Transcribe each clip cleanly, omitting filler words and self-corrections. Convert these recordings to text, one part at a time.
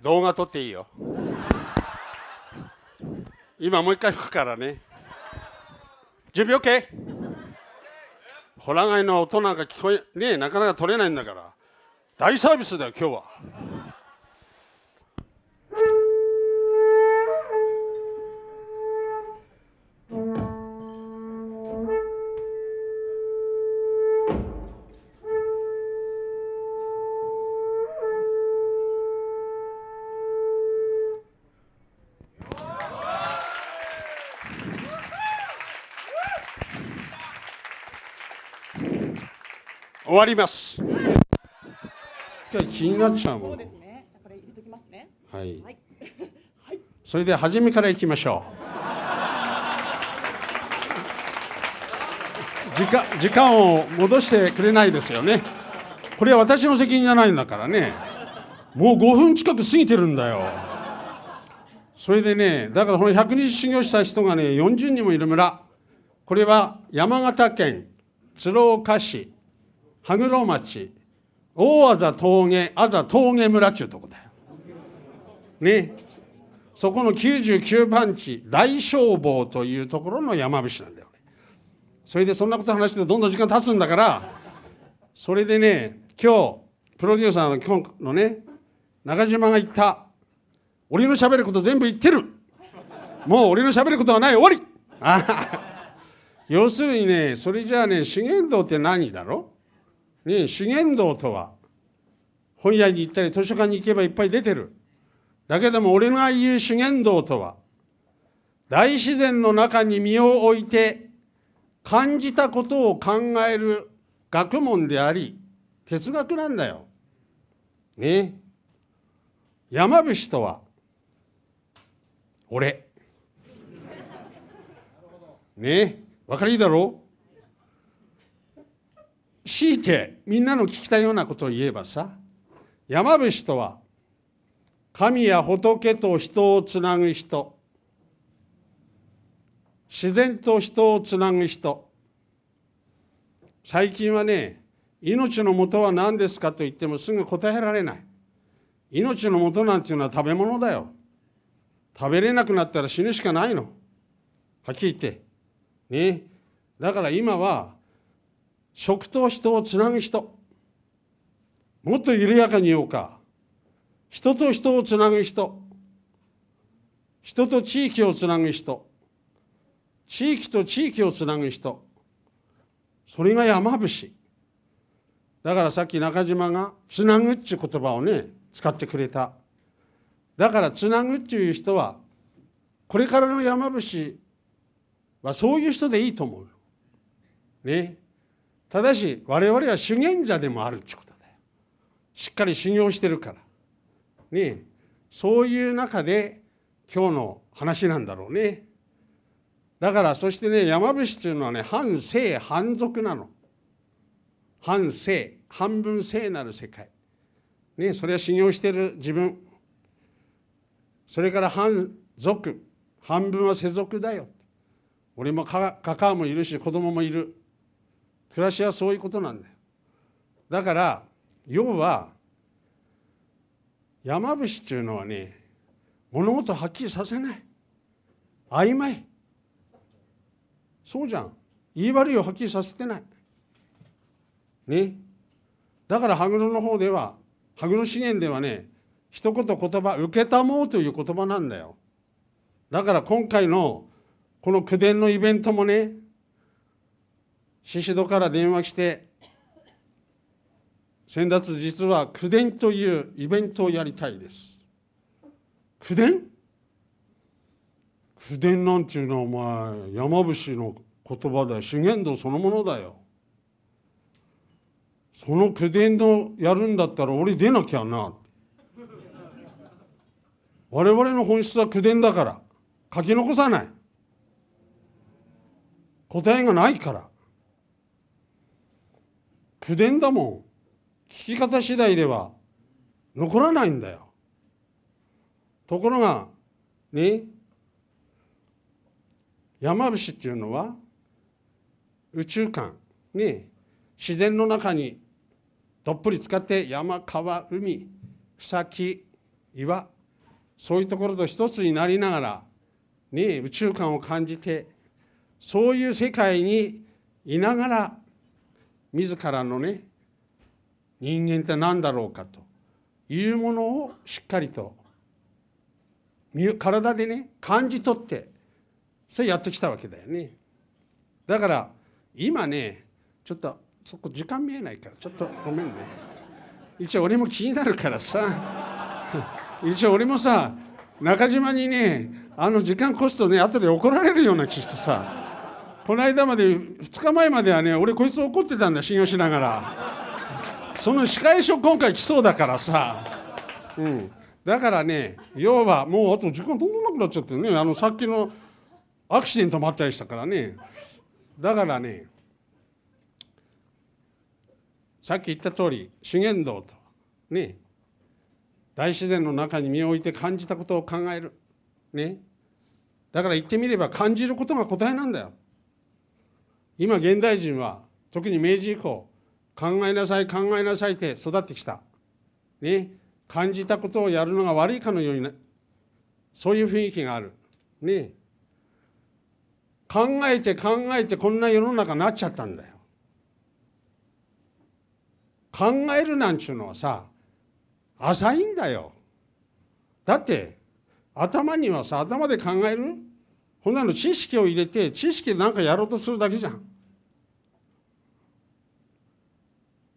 動画撮っていいよ。今もう一回吹くからね。準備 OK？ ホラ貝の音なんか聞こえねえ、なかなか撮れないんだから大サービスだよ今日は。終わります。気になっちゃうもん。そうですね。じゃあこれ入れときますね。はい。はい。それで初めからいきましょう。時間を戻してくれないですよね。これは私の責任じゃないんだからね。もう5分近く過ぎてるんだよ。それでね、だからこの100日修行した人がね、40人もいる村。これは山形県鶴岡市羽黒町大字峠村っていうとこだよ。ね。そこの99番地大消防というところの山伏なんだよ。それでそんなこと話してどんどん時間経つんだから、それでね、今日プロデューサーの今日のね中島が言った、俺の喋ること全部言ってる、もう俺の喋ることはない、終わり要するにね、それじゃあね、修験道って何だろうね。修験道とは本屋に行ったり図書館に行けばいっぱい出てる。だけども俺が言う修験道とは、大自然の中に身を置いて感じたことを考える学問であり哲学なんだよ。ね。山伏とは俺。ね。分かりいいだろう。強いてみんなの聞きたいようなことを言えばさ、山伏とは神や仏と人をつなぐ人、自然と人をつなぐ人。最近はね、命の元は何ですかと言ってもすぐ答えられない。命の元なんていうのは食べ物だよ。食べれなくなったら死ぬしかないの。はっきり言ってね。だから今は食と人をつなぐ人、もっと緩やかに言おうか、人と人をつなぐ人、人と地域をつなぐ人、地域と地域をつなぐ人、それが山伏だから。さっき中島がつなぐっていう言葉をね使ってくれた。だからつなぐっていう人は、これからの山伏はそういう人でいいと思うね。ただし我々は修験者でもあるっていうことだよ。しっかり修行してるからね。そういう中で今日の話なんだろうね。だからそしてね、山伏というのはね、半聖半俗なの。半聖、半分聖なる世界ね。それは修行してる自分、それから半俗、半分は世俗だよ。俺もカカもいるし子供もいる。暮らしはそういうことなんだよ。だから要は山伏というのはね、物事をはっきりさせない、曖昧。そうじゃん、言い悪いをはっきりさせてないね。だから羽黒の方では、羽黒資源ではね、一言言葉、受けたもうという言葉なんだよ。だから今回のこの口伝のイベントもね、宍戸から電話して、先達実は口伝というイベントをやりたいです。口伝？口伝なんていうのはお前山伏の言葉だよ。修験道そのものだよ。その口伝のやるんだったら俺出なきゃな。我々の本質は口伝だから、書き残さない。答えがないから。口伝だもん。聞き方次第では残らないんだよ。ところがね、山伏っていうのは宇宙観ね、自然の中にどっぷり使って山川海草木岩そういうところと一つになりながら、ね、宇宙観を感じて、そういう世界にいながら自らのね、人間って何だろうかというものをしっかりと体でね感じ取って、それやってきたわけだよね。だから今ね、ちょっとそこ時間見えないからちょっとごめんね。一応俺も気になるからさ一応俺もさ、中島にね時間越すとね後で怒られるような気してさ、この間まで2日前まではね、俺こいつ怒ってたんだ、信用しながら。その仕返しを今回来そうだからさ、だからね、要はもうあと時間とんでもなくなっちゃってね、さっきのアクシデントもあったりしたからね。だからね、さっき言った通り修験道とね、大自然の中に身を置いて感じたことを考えるね。だから言ってみれば感じることが答えなんだよ。今現代人は特に明治以降、考えなさい考えなさいって育ってきた、ね、感じたことをやるのが悪いかのように、そういう雰囲気がある、ね、考えて考えてこんな世の中になっちゃったんだよ。考えるなんちゅうのはさ、浅いんだよ。だって頭にはさ、頭で考える、こんなの知識を入れて知識で何かやろうとするだけじゃん。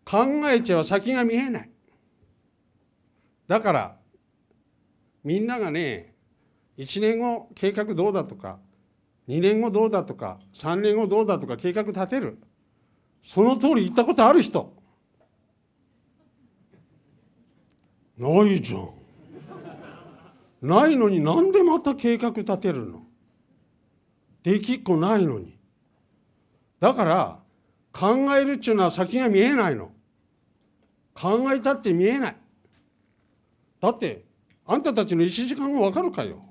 考えては先が見えない。だからみんながね、1年後計画どうだとか、2年後どうだとか、3年後どうだとか計画立てる。その通り言ったことある人ないじゃん。ないのになんでまた計画立てるの。できっこないのに。だから考えるっちゅうのは先が見えないの。考えたって見えない。だってあんたたちの1時間後分かるかよ。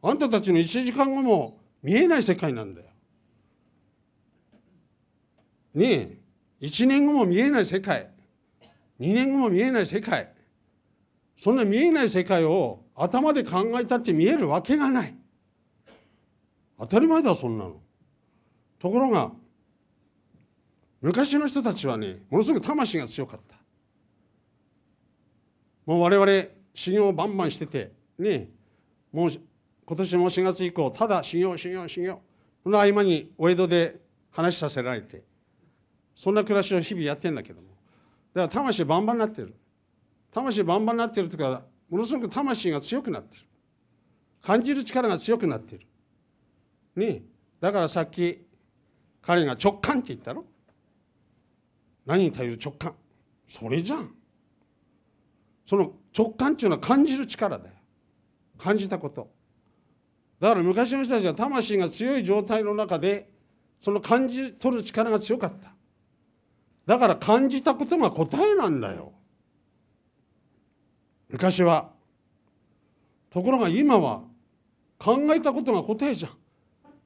あんたたちの1時間後も見えない世界なんだよ。ねえ、1年後も見えない世界、2年後も見えない世界、そんな見えない世界を頭で考えたって見えるわけがない。当たり前だそんなの。ところが昔の人たちはね、ものすごく魂が強かった。もう我々修行をバンバンしててね、もう今年も4月以降ただ修行修行修行、その合間にお江戸で話させられて、そんな暮らしを日々やってんだけども、だから魂バンバンになってる。魂バンバンになってるというか、ものすごく魂が強くなってる。感じる力が強くなってる。ね、だからさっき彼が直感って言ったろ。何に頼る直感。それじゃん。その直感っていうのは感じる力だよ。感じたこと。だから昔の人たちは魂が強い状態の中で、その感じ取る力が強かった。だから感じたことが答えなんだよ。昔は。ところが今は考えたことが答えじゃん。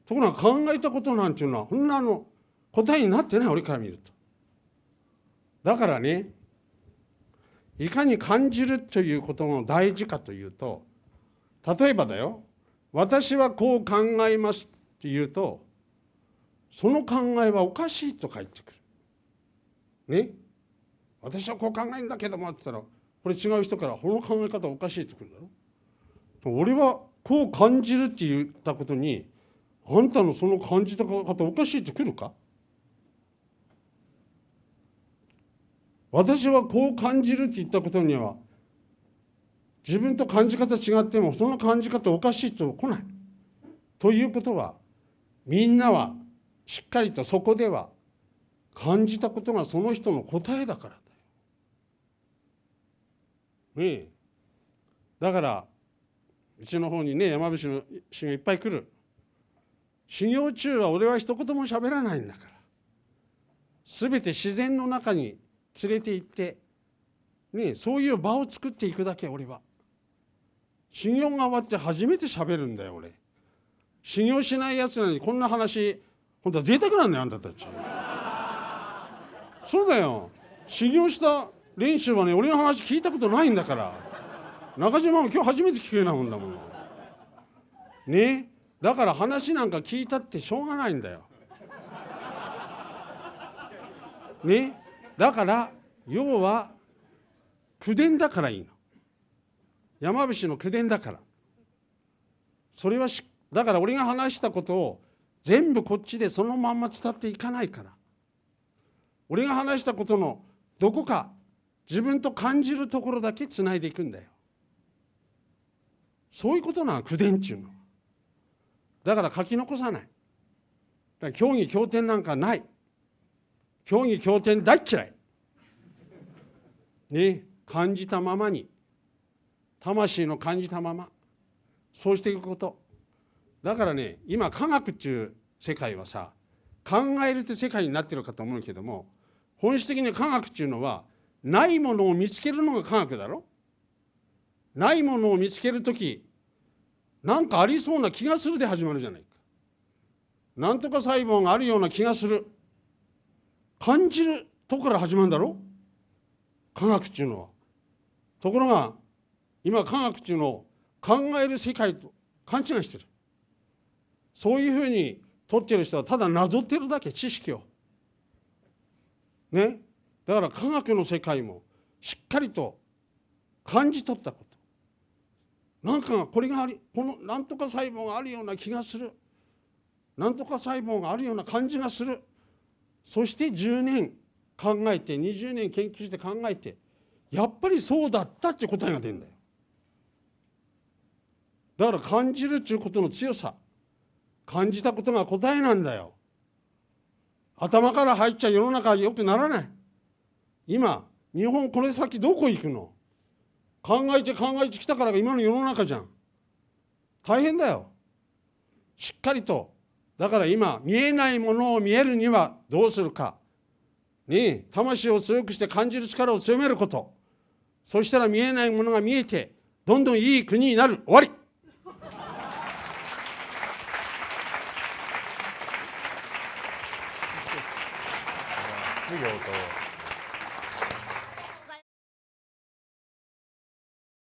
ところが考えたことなんていうのはそんなの答えになってない、俺から見ると。だからね、いかに感じるということが大事かというと、例えばだよ、私はこう考えますって言うと、その考えはおかしいと返ってくる。ね、私はこう考えるんだけどもって言ったら、これ違う人からこの考え方おかしいってくるんだろ。俺はこう感じるって言ったことに、あんたのその感じた方おかしいってくるか。私はこう感じるって言ったことには、自分と感じ方違ってもその感じ方おかしいと来ない。ということは、みんなはしっかりとそこでは感じたことがその人の答えだからだよ。ねえ、だからうちの方にね、山伏の修行いっぱい来る。修行中は俺は一言も喋らないんだから。すべて自然の中に連れて行って、ね、そういう場を作っていくだけ。俺は修行が終わって初めて喋るんだよ。俺修行しないやつなのにこんな話、本当は贅沢なんだよあんたたち。そうだよ、修行した練習はね、俺の話聞いたことないんだから中島も今日初めて聞くようなもんだもんね。だから話なんか聞いたってしょうがないんだよね。だから要は口伝だからいいの。山伏の口伝だから。それはだから俺が話したことを全部こっちでそのまんま伝っていかないから。俺が話したことのどこか自分と感じるところだけつないでいくんだよ。そういうことなの口伝っていうのは。だから書き残さない。だから教義経典なんかない。教義経典大っ嫌いね。感じたままに、魂の感じたままそうしていくこと。だからね、今科学っていう世界はさ、考えるって世界になってるかと思うけども、本質的に科学っていうのはないものを見つけるのが科学だろ。ないものを見つけるとき、なんかありそうな気がするで始まるじゃないか。なんとか細胞があるような気がする、感じるところから始まるんだろ科学っていうのは。ところが今科学っていうのを考える世界と勘違いしてる。そういうふうに取ってる人はただなぞってるだけ、知識をね。だから科学の世界もしっかりと感じ取ったこと、なんかこれがあり、このなんとか細胞があるような気がする、なんとか細胞があるような感じがする。そして10年考えて、20年研究して考えて、やっぱりそうだったって答えが出るんだよ。だから感じるっていうことの強さ、感じたことが答えなんだよ。頭から入っちゃ世の中は良くならない。今日本これ先どこ行くの。考えてきたからが今の世の中じゃん。大変だよ。しっかりと。だから今見えないものを見えるにはどうするかね。魂を強くして感じる力を強めること。そしたら見えないものが見えて、どんどんいい国になる。終わり。質疑応答